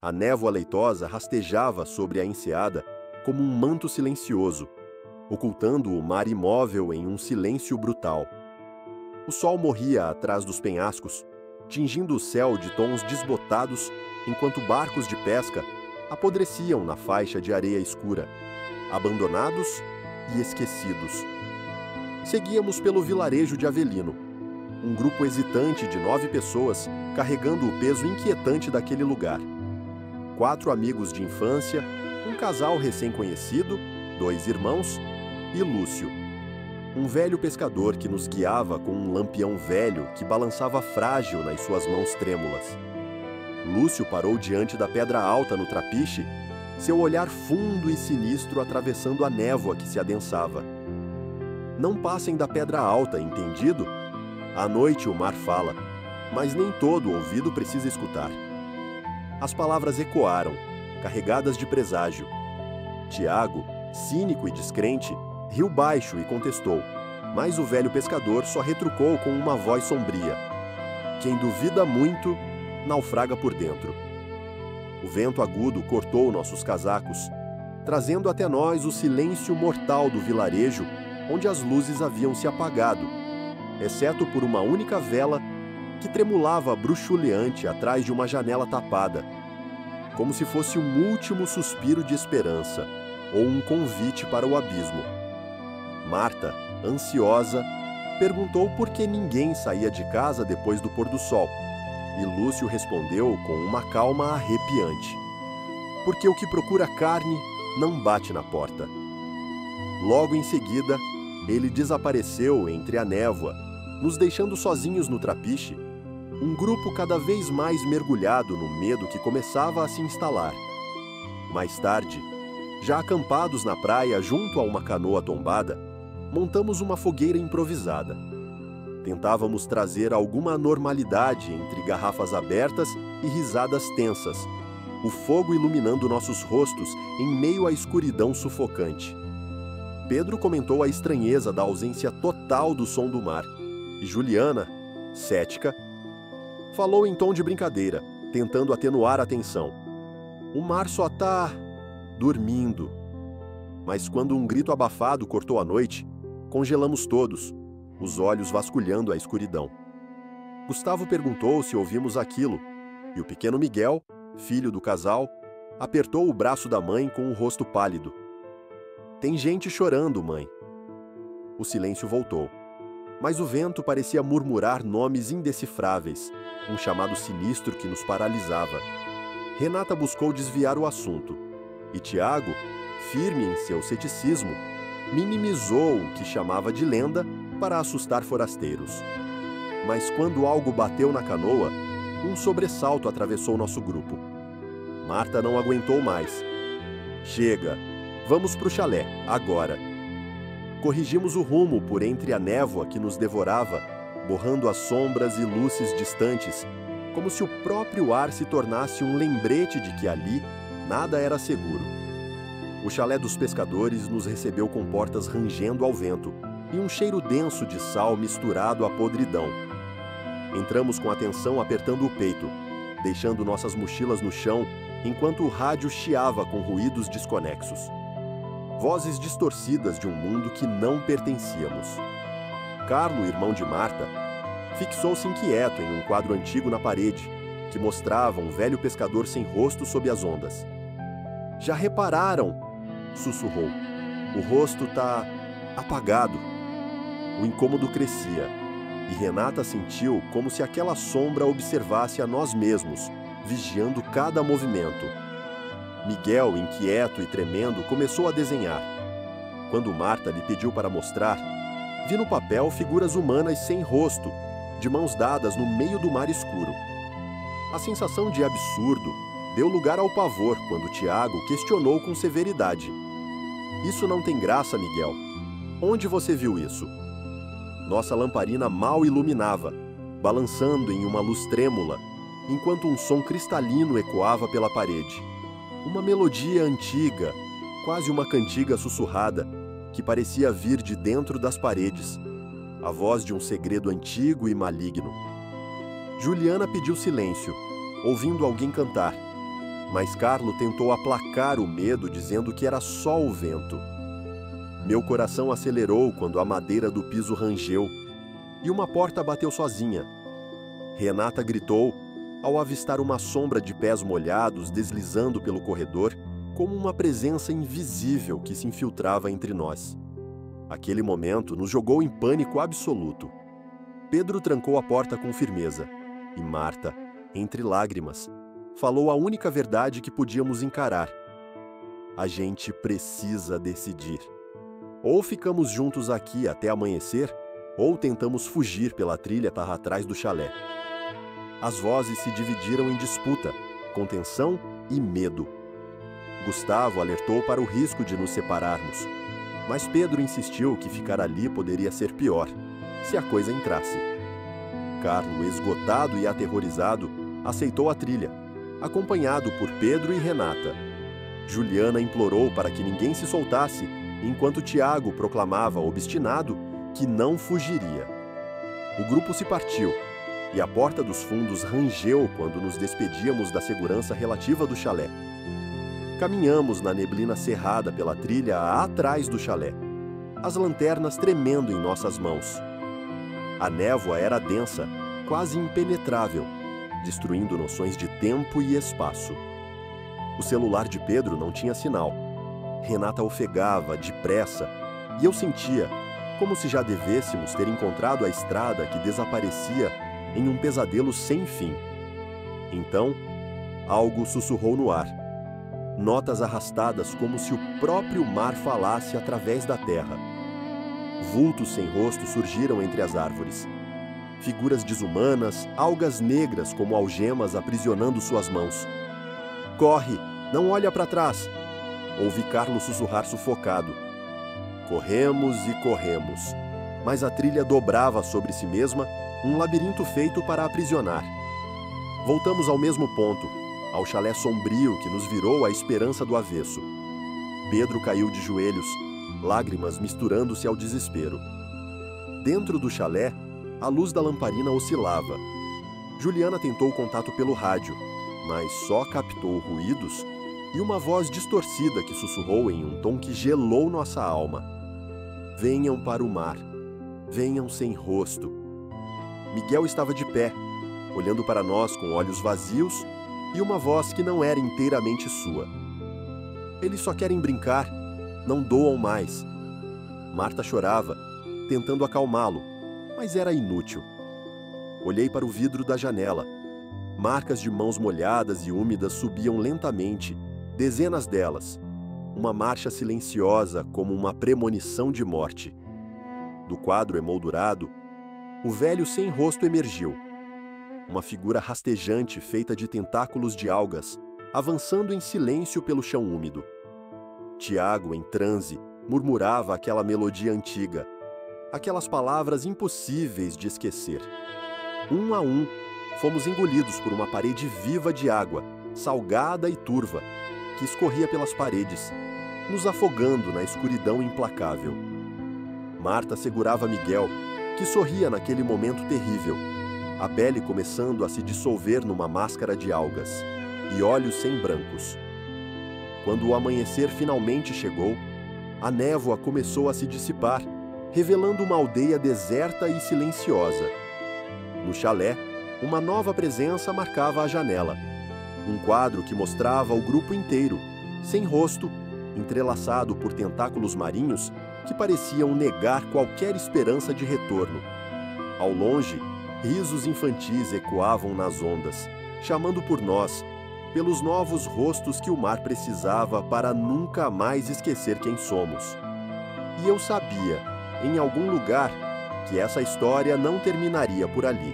A névoa leitosa rastejava sobre a enseada como um manto silencioso, ocultando o mar imóvel em um silêncio brutal. O sol morria atrás dos penhascos, tingindo o céu de tons desbotados, enquanto barcos de pesca apodreciam na faixa de areia escura, abandonados e esquecidos. Seguíamos pelo vilarejo de Avelino, um grupo hesitante de 9 pessoas carregando o peso inquietante daquele lugar. 4 amigos de infância, um casal recém-conhecido, 2 irmãos e Lúcio, um velho pescador que nos guiava com um lampião velho que balançava frágil nas suas mãos trêmulas. Lúcio parou diante da pedra alta no trapiche, seu olhar fundo e sinistro atravessando a névoa que se adensava. Não passem da pedra alta, entendido? À noite o mar fala, mas nem todo ouvido precisa escutar. As palavras ecoaram, carregadas de preságio. Tiago, cínico e descrente, riu baixo e contestou, mas o velho pescador só retrucou com uma voz sombria: quem duvida muito, naufraga por dentro. O vento agudo cortou nossos casacos, trazendo até nós o silêncio mortal do vilarejo, onde as luzes haviam se apagado, exceto por uma única vela que tremulava bruxuleante atrás de uma janela tapada, como se fosse um último suspiro de esperança ou um convite para o abismo. Marta, ansiosa, perguntou por que ninguém saía de casa depois do pôr do sol, e Lúcio respondeu com uma calma arrepiante: porque o que procura carne não bate na porta. Logo em seguida, ele desapareceu entre a névoa, nos deixando sozinhos no trapiche, um grupo cada vez mais mergulhado no medo que começava a se instalar. Mais tarde, já acampados na praia junto a uma canoa tombada, montamos uma fogueira improvisada. Tentávamos trazer alguma normalidade entre garrafas abertas e risadas tensas, o fogo iluminando nossos rostos em meio à escuridão sufocante. Pedro comentou a estranheza da ausência total do som do mar, e Juliana, cética, falou em tom de brincadeira, tentando atenuar a tensão. O mar só tá dormindo. Mas quando um grito abafado cortou a noite, congelamos todos, os olhos vasculhando a escuridão. Gustavo perguntou se ouvimos aquilo, e o pequeno Miguel, filho do casal, apertou o braço da mãe com o rosto pálido. Tem gente chorando, mãe. O silêncio voltou, mas o vento parecia murmurar nomes indecifráveis, um chamado sinistro que nos paralisava. Renata buscou desviar o assunto, e Tiago, firme em seu ceticismo, minimizou o que chamava de lenda para assustar forasteiros. Mas quando algo bateu na canoa, um sobressalto atravessou nosso grupo. Marta não aguentou mais. Chega, vamos pro chalé, agora. Corrigimos o rumo por entre a névoa que nos devorava, borrando as sombras e luzes distantes, como se o próprio ar se tornasse um lembrete de que ali nada era seguro. O chalé dos pescadores nos recebeu com portas rangendo ao vento e um cheiro denso de sal misturado à podridão. Entramos com atenção apertando o peito, deixando nossas mochilas no chão enquanto o rádio chiava com ruídos desconexos. Vozes distorcidas de um mundo que não pertencíamos. Carlo, irmão de Marta, fixou-se inquieto em um quadro antigo na parede, que mostrava um velho pescador sem rosto sob as ondas. Já repararam? Sussurrou. O rosto tá apagado. O incômodo crescia, e Renata sentiu como se aquela sombra observasse a nós mesmos, vigiando cada movimento. Miguel, inquieto e tremendo, começou a desenhar. Quando Marta lhe pediu para mostrar, vi no papel figuras humanas sem rosto, de mãos dadas no meio do mar escuro. A sensação de absurdo deu lugar ao pavor quando Tiago questionou com severidade. Isso não tem graça, Miguel. Onde você viu isso? Nossa lamparina mal iluminava, balançando em uma luz trêmula, enquanto um som cristalino ecoava pela parede. Uma melodia antiga, quase uma cantiga sussurrada, que parecia vir de dentro das paredes, a voz de um segredo antigo e maligno. Juliana pediu silêncio, ouvindo alguém cantar, Mas Carlo tentou aplacar o medo dizendo que era só o vento. Meu coração acelerou quando a madeira do piso rangeu e uma porta bateu sozinha. Renata gritou ao avistar uma sombra de pés molhados deslizando pelo corredor, como uma presença invisível que se infiltrava entre nós. Aquele momento nos jogou em pânico absoluto. Pedro trancou a porta com firmeza e Marta, entre lágrimas, falou a única verdade que podíamos encarar. A gente precisa decidir. Ou ficamos juntos aqui até amanhecer, ou tentamos fugir pela trilha tarra atrás do chalé. As vozes se dividiram em disputa, contenção e medo. Gustavo alertou para o risco de nos separarmos, mas Pedro insistiu que ficar ali poderia ser pior, se a coisa entrasse. Carlo, esgotado e aterrorizado, aceitou a trilha, acompanhado por Pedro e Renata. Juliana implorou para que ninguém se soltasse, enquanto Tiago proclamava, obstinado, que não fugiria. O grupo se partiu, e a porta dos fundos rangeu quando nos despedíamos da segurança relativa do chalé. Caminhamos na neblina cerrada pela trilha atrás do chalé, as lanternas tremendo em nossas mãos. A névoa era densa, quase impenetrável, destruindo noções de tempo e espaço. O celular de Pedro não tinha sinal. Renata ofegava, depressa, e eu sentia, como se já devêssemos ter encontrado a estrada que desaparecia em um pesadelo sem fim. Então, algo sussurrou no ar. Notas arrastadas como se o próprio mar falasse através da terra. Vultos sem rosto surgiram entre as árvores. Figuras desumanas, algas negras como algemas aprisionando suas mãos. "Corre! Não olha para trás!" Ouvi Carlos sussurrar sufocado. Corremos e corremos, mas a trilha dobrava sobre si mesma, um labirinto feito para aprisionar. Voltamos ao mesmo ponto, ao chalé sombrio que nos virou a esperança do avesso. Pedro caiu de joelhos, lágrimas misturando-se ao desespero. Dentro do chalé, a luz da lamparina oscilava. Juliana tentou contato pelo rádio, mas só captou ruídos e uma voz distorcida que sussurrou em um tom que gelou nossa alma. "Venham para o mar, venham sem rosto." Miguel estava de pé, olhando para nós com olhos vazios e uma voz que não era inteiramente sua. "Eles só querem brincar, não doam mais." Marta chorava, tentando acalmá-lo, mas era inútil. Olhei para o vidro da janela. Marcas de mãos molhadas e úmidas subiam lentamente, dezenas delas. Uma marcha silenciosa como uma premonição de morte. Do quadro emoldurado, o velho sem rosto emergiu. Uma figura rastejante feita de tentáculos de algas, avançando em silêncio pelo chão úmido. Tiago, em transe, murmurava aquela melodia antiga, aquelas palavras impossíveis de esquecer. Um a um, fomos engolidos por uma parede viva de água, salgada e turva, que escorria pelas paredes, nos afogando na escuridão implacável. Marta segurava Miguel, que sorria naquele momento terrível, a pele começando a se dissolver numa máscara de algas, e olhos sem brancos. Quando o amanhecer finalmente chegou, a névoa começou a se dissipar, revelando uma aldeia deserta e silenciosa. No chalé, uma nova presença marcava a janela. Um quadro que mostrava o grupo inteiro, sem rosto, entrelaçado por tentáculos marinhos que pareciam negar qualquer esperança de retorno. Ao longe, risos infantis ecoavam nas ondas, chamando por nós, pelos novos rostos que o mar precisava para nunca mais esquecer quem somos. E eu sabia, em algum lugar, que essa história não terminaria por ali.